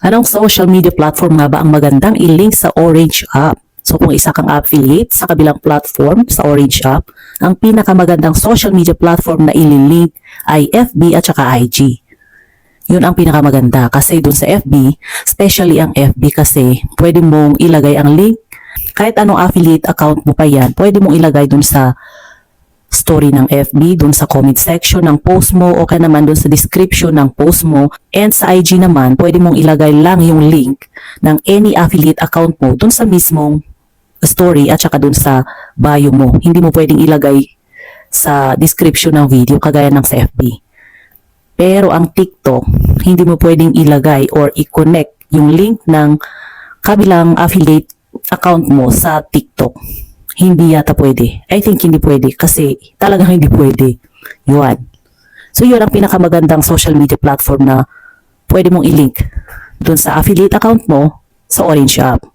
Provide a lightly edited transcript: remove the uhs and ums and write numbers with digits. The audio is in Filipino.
Anong social media platform nga ba ang magandang i-link sa Orange app? So kung isa kang affiliate sa kabilang platform sa Orange app, ang pinakamagandang social media platform na ililink ay FB at saka IG. Yun ang pinakamaganda kasi dun sa FB, especially ang FB kasi pwede mong ilagay ang link. Kahit anong affiliate account mo pa yan, pwede mong ilagay dun sa story ng FB, dun sa comment section ng post mo o kaya naman dun sa description ng post mo. And sa IG naman, pwede mong ilagay lang yung link ng any affiliate account mo dun sa mismong story at saka dun sa bio mo. Hindi mo pwedeng ilagay sa description ng video kagaya ng sa FB. Pero ang TikTok, hindi mo pwedeng ilagay or i-connect yung link ng kabilang affiliate account mo sa TikTok. Hindi yata pwede. I think hindi pwede kasi talagang hindi pwede. Yun. So yun ang pinakamagandang social media platform na pwede mong i-link dun sa affiliate account mo sa Orange app.